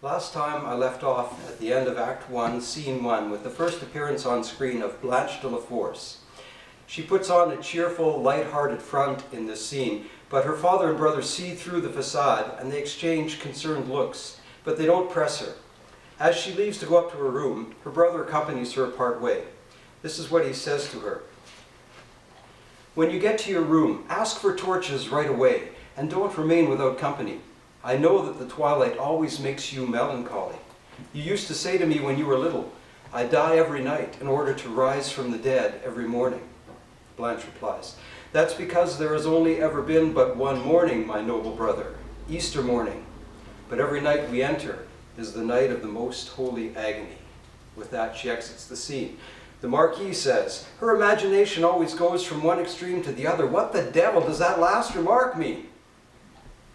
Last time I left off at the end of Act 1, Scene 1, with the first appearance on screen of Blanche de la Force. She puts on a cheerful, light-hearted front in this scene, but her father and brother see through the facade and they exchange concerned looks, but they don't press her. As she leaves to go up to her room, her brother accompanies her part way. This is what he says to her. "When you get to your room, ask for torches right away, and don't remain without company. I know that the twilight always makes you melancholy. You used to say to me when you were little, 'I die every night in order to rise from the dead every morning.'" Blanche replies, "That's because there has only ever been but one morning, my noble brother, Easter morning. But every night we enter is the night of the most holy agony." With that, she exits the scene. The Marquis says, "Her imagination always goes from one extreme to the other. What the devil does that last remark mean?"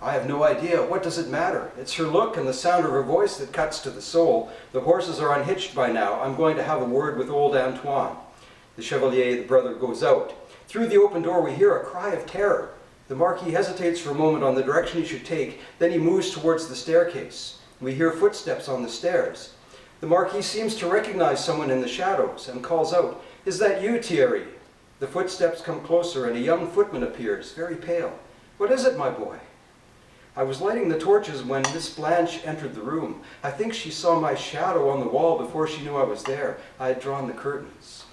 "I have no idea. What does it matter? It's her look and the sound of her voice that cuts to the soul. The horses are unhitched by now. I'm going to have a word with old Antoine." The Chevalier, the brother, goes out. Through the open door we hear a cry of terror. The Marquis hesitates for a moment on the direction he should take. Then he moves towards the staircase. We hear footsteps on the stairs. The Marquis seems to recognize someone in the shadows and calls out, "Is that you, Thierry?" The footsteps come closer and a young footman appears, very pale. "What is it, my boy?" "I was lighting the torches when Miss Blanche entered the room. I think she saw my shadow on the wall before she knew I was there. I had drawn the curtains."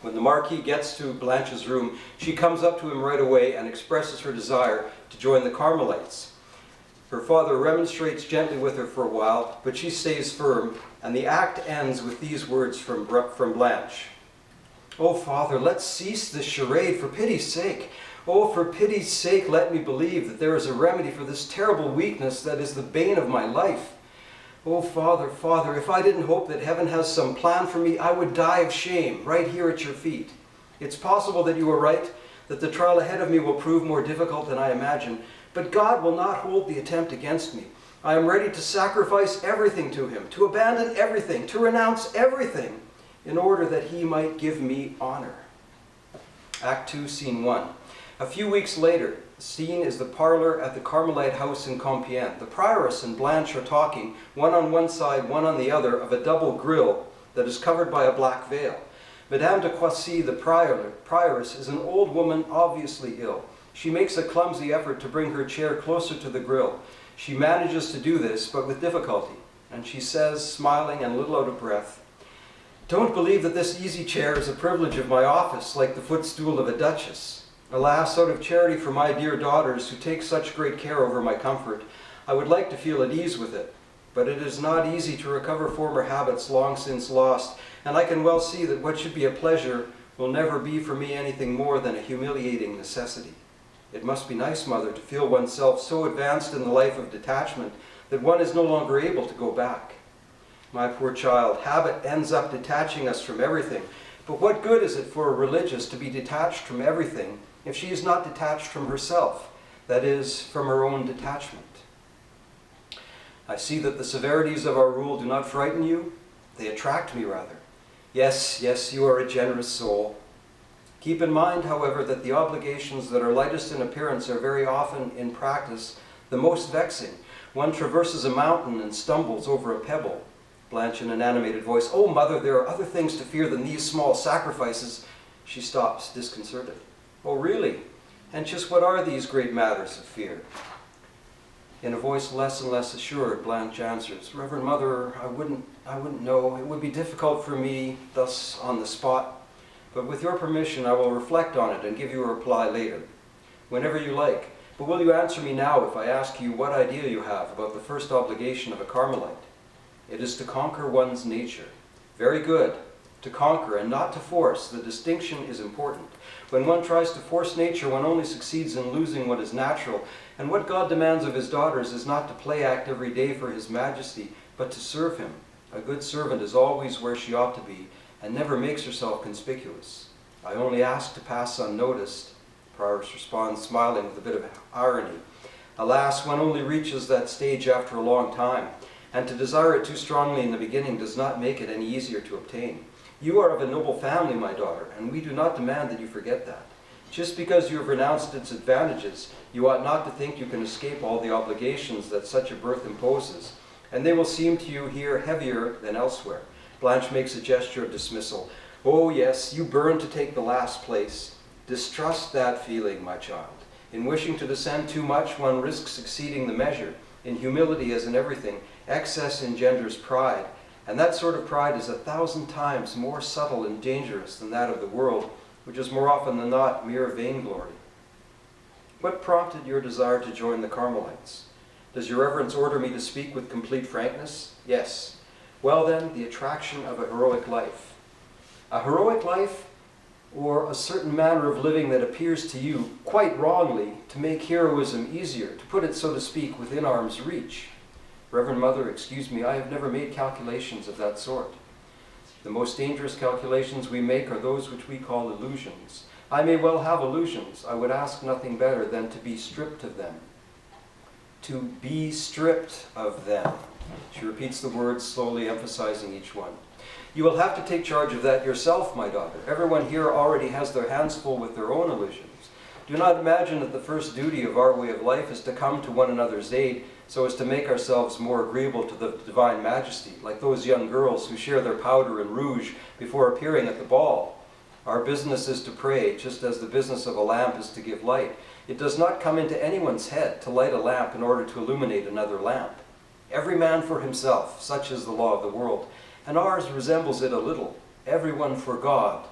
When the Marquis gets to Blanche's room, she comes up to him right away and expresses her desire to join the Carmelites. Her father remonstrates gently with her for a while, but she stays firm, and the act ends with these words from Blanche. "Oh, Father, let's cease this charade for pity's sake. Oh, for pity's sake, let me believe that there is a remedy for this terrible weakness that is the bane of my life. Oh, Father, Father, if I didn't hope that heaven has some plan for me, I would die of shame right here at your feet. It's possible that you are right, that the trial ahead of me will prove more difficult than I imagine, but God will not hold the attempt against me. I am ready to sacrifice everything to him, to abandon everything, to renounce everything, in order that he might give me honor." Act 2, Scene 1. A few weeks later, the scene is the parlor at the Carmelite house in Compiègne. The Prioress and Blanche are talking, one on one side, one on the other, of a double grille that is covered by a black veil. Madame de Coissy, the Prioress, is an old woman obviously ill. She makes a clumsy effort to bring her chair closer to the grille. She manages to do this, but with difficulty, and she says, smiling and a little out of breath, "Don't believe that this easy chair is a privilege of my office, like the footstool of a duchess. Alas, out of charity for my dear daughters, who take such great care over my comfort, I would like to feel at ease with it. But it is not easy to recover former habits long since lost, and I can well see that what should be a pleasure will never be for me anything more than a humiliating necessity. It must be nice, Mother, to feel oneself so advanced in the life of detachment that one is no longer able to go back. My poor child, habit ends up detaching us from everything. But what good is it for a religious to be detached from everything if she is not detached from herself, that is, from her own detachment? I see that the severities of our rule do not frighten you. They attract me, rather. Yes, you are a generous soul. Keep in mind, however, that the obligations that are lightest in appearance are very often, in practice, the most vexing. One traverses a mountain and stumbles over a pebble." Blanche, in an animated voice, "Oh, Mother, there are other things to fear than these small sacrifices." She stops, disconcerted. "Oh, really? And just what are these great matters of fear?" In a voice less and less assured, Blanche answers, "Reverend Mother, I wouldn't know. It would be difficult for me, thus on the spot. But with your permission, I will reflect on it and give you a reply later." "Whenever you like. But will you answer me now if I ask you what idea you have about the first obligation of a Carmelite?" "It is to conquer one's nature." "Very good. To conquer and not to force. The distinction is important. When one tries to force nature, one only succeeds in losing what is natural. And what God demands of his daughters is not to play act every day for his majesty, but to serve him. A good servant is always where she ought to be, and never makes herself conspicuous. I only ask to pass unnoticed." Prioress responds, smiling with a bit of irony. "Alas, one only reaches that stage after a long time, and to desire it too strongly in the beginning does not make it any easier to obtain. You are of a noble family, my daughter, and we do not demand that you forget that. Just because you have renounced its advantages, you ought not to think you can escape all the obligations that such a birth imposes. and they will seem to you here heavier than elsewhere. Blanche makes a gesture of dismissal. Oh yes, you burn to take the last place. Distrust that feeling, my child. In wishing to descend too much, one risks exceeding the measure. In humility, as in everything, excess engenders pride, and that sort of pride is 1,000 times more subtle and dangerous than that of the world, which is more often than not mere vainglory. What prompted your desire to join the Carmelites? Does your reverence order me to speak with complete frankness? Yes. Well then, the attraction of a heroic life. A heroic life, or a certain manner of living that appears to you, quite wrongly, to make heroism easier, to put it, so to speak, within arm's reach. Reverend Mother, excuse me, I have never made calculations of that sort. The most dangerous calculations we make are those which we call illusions. I may well have illusions. I would ask nothing better than to be stripped of them. To be stripped of them. She repeats the words, slowly emphasizing each one. You will have to take charge of that yourself, my daughter. Everyone here already has their hands full with their own illusions. Do not imagine that the first duty of our way of life is to come to one another's aid so as to make ourselves more agreeable to the divine majesty, like those young girls who share their powder and rouge before appearing at the ball. Our business is to pray, just as the business of a lamp is to give light. It does not come into anyone's head to light a lamp in order to illuminate another lamp. Every man for himself, such is the law of the world, and ours resembles it a little. Everyone for God.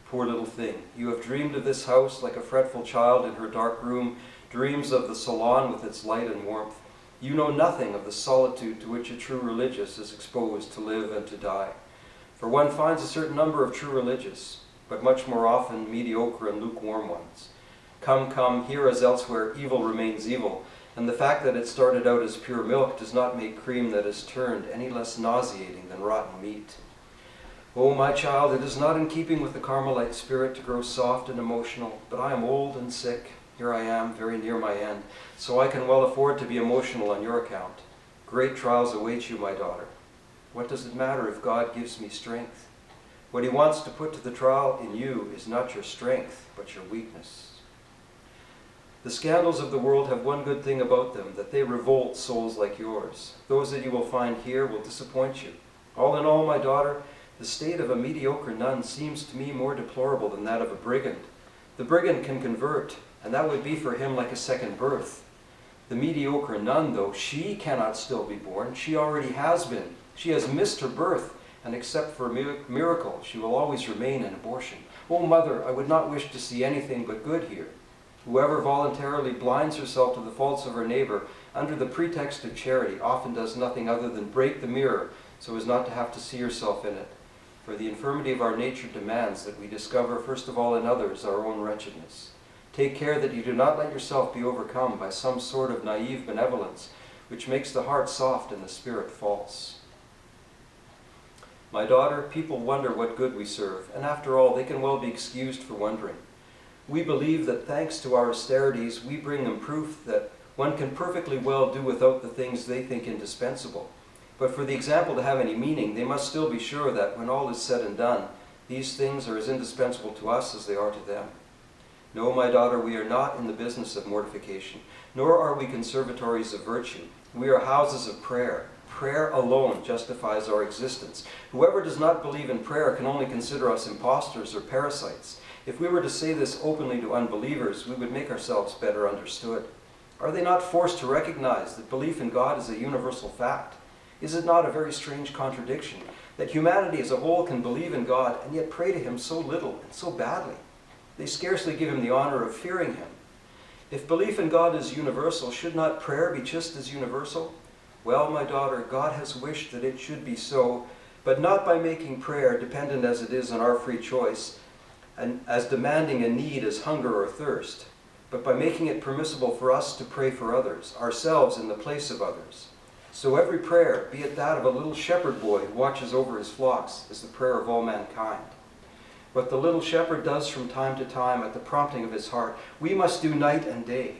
Poor little thing, you have dreamed of this house like a fretful child in her dark room dreams of the salon with its light and warmth. You know nothing of the solitude to which a true religious is exposed to live and to die. For one finds a certain number of true religious, but much more often mediocre and lukewarm ones. Come, come, here as elsewhere, evil remains evil, and the fact that it started out as pure milk does not make cream that is turned any less nauseating than rotten meat. Oh, my child, it is not in keeping with the Carmelite spirit to grow soft and emotional, but I am old and sick. Here I am, very near my end, so I can well afford to be emotional on your account. Great trials await you, my daughter. What does it matter if God gives me strength? What he wants to put to the trial in you is not your strength, but your weakness. The scandals of the world have one good thing about them, that they revolt souls like yours. Those that you will find here will disappoint you. All in all, my daughter, the state of a mediocre nun seems to me more deplorable than that of a brigand. The brigand can convert, and that would be for him like a second birth. The mediocre nun, though, she cannot still be born. She already has been. She has missed her birth, and except for a miracle, she will always remain an abortion. Oh, Mother, I would not wish to see anything but good here. Whoever voluntarily blinds herself to the faults of her neighbor under the pretext of charity often does nothing other than break the mirror so as not to have to see herself in it. For the infirmity of our nature demands that we discover first of all in others our own wretchedness. Take care that you do not let yourself be overcome by some sort of naive benevolence which makes the heart soft and the spirit false. My daughter, people wonder what good we serve, and after all, they can well be excused for wondering. We believe that thanks to our austerities, we bring them proof that one can perfectly well do without the things they think indispensable. But for the example to have any meaning, they must still be sure that when all is said and done, these things are as indispensable to us as they are to them. No, my daughter, we are not in the business of mortification, nor are we conservatories of virtue. We are houses of prayer. Prayer alone justifies our existence. Whoever does not believe in prayer can only consider us impostors or parasites. If we were to say this openly to unbelievers, we would make ourselves better understood. Are they not forced to recognize that belief in God is a universal fact? Is it not a very strange contradiction that humanity as a whole can believe in God and yet pray to him so little and so badly? They scarcely give him the honor of fearing him. If belief in God is universal, should not prayer be just as universal? Well, my daughter, God has wished that it should be so, but not by making prayer, dependent as it is on our free choice, and as demanding a need as hunger or thirst, but by making it permissible for us to pray for others, ourselves in the place of others. So every prayer, be it that of a little shepherd boy who watches over his flocks, is the prayer of all mankind. What the little shepherd does from time to time at the prompting of his heart, we must do night and day.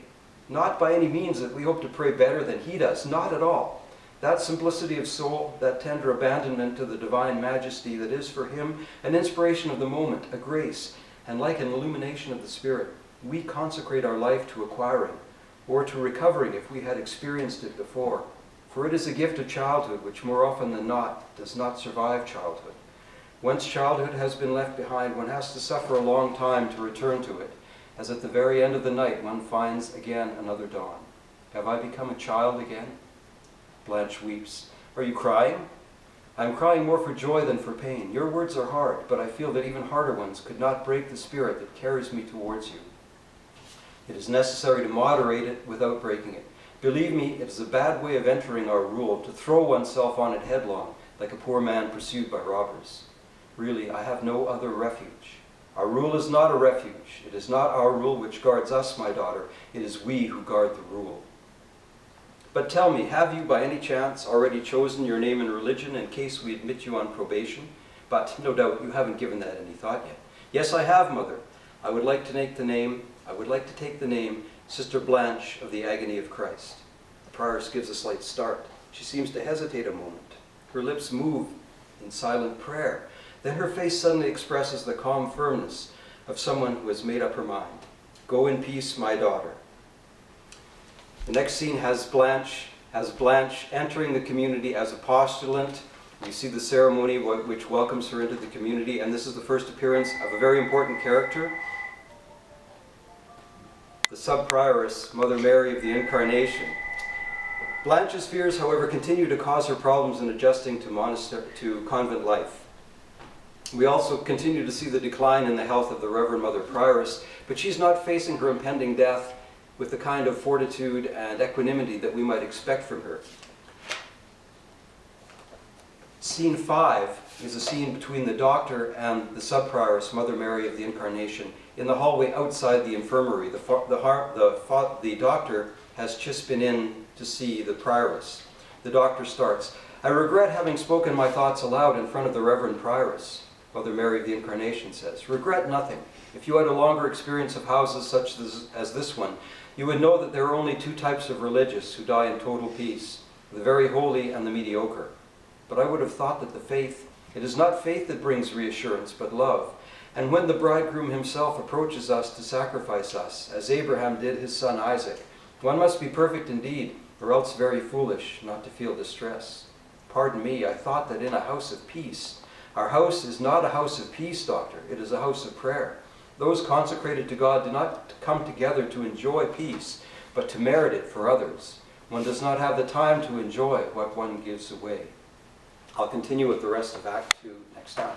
Not by any means that we hope to pray better than he does, not at all. That simplicity of soul, that tender abandonment to the divine majesty that is for him an inspiration of the moment, a grace, and like an illumination of the Spirit, we consecrate our life to acquiring, or to recovering if we had experienced it before. For it is a gift of childhood which more often than not does not survive childhood. Once childhood has been left behind, one has to suffer a long time to return to it, as at the very end of the night one finds again another dawn. Have I become a child again? Blanche weeps. Are you crying? I am crying more for joy than for pain. Your words are hard, but I feel that even harder ones could not break the spirit that carries me towards you. It is necessary to moderate it without breaking it. Believe me, it is a bad way of entering our rule to throw oneself on it headlong, like a poor man pursued by robbers. Really, I have no other refuge. Our rule is not a refuge. It is not our rule which guards us, my daughter. It is we who guard the rule. But tell me, have you by any chance already chosen your name and religion in case we admit you on probation? But no doubt you haven't given that any thought yet. Yes, I have, Mother. I would like to take the name Sister Blanche of the Agony of Christ. The prioress gives a slight start. She seems to hesitate a moment. Her lips move in silent prayer. Then her face suddenly expresses the calm firmness of someone who has made up her mind. Go in peace, my daughter. The next scene has Blanche entering the community as a postulant. You see the ceremony which welcomes her into the community, and this is the first appearance of a very important character, the sub-prioress, Mother Mary of the Incarnation. Blanche's fears, however, continue to cause her problems in adjusting to convent life. We also continue to see the decline in the health of the Reverend Mother Prioress, but she's not facing her impending death with the kind of fortitude and equanimity that we might expect from her. Scene 5 is a scene between the doctor and the sub-prioress, Mother Mary of the Incarnation, in the hallway outside the infirmary. The doctor has just been in to see the prioress. The doctor starts, I regret having spoken my thoughts aloud in front of the Reverend Prioress. Mother Mary of the Incarnation says, regret nothing. If you had a longer experience of houses such as this one, you would know that there are only two types of religious who die in total peace, the very holy and the mediocre. But I would have thought that it is not faith that brings reassurance, but love. And when the bridegroom himself approaches us to sacrifice us, as Abraham did his son Isaac, one must be perfect indeed, or else very foolish not to feel distress. Pardon me, I thought that in a house of peace. Our house is not a house of peace, doctor. It is a house of prayer. Those consecrated to God do not come together to enjoy peace, but to merit it for others. One does not have the time to enjoy what one gives away. I'll continue with the rest of Act 2 next time.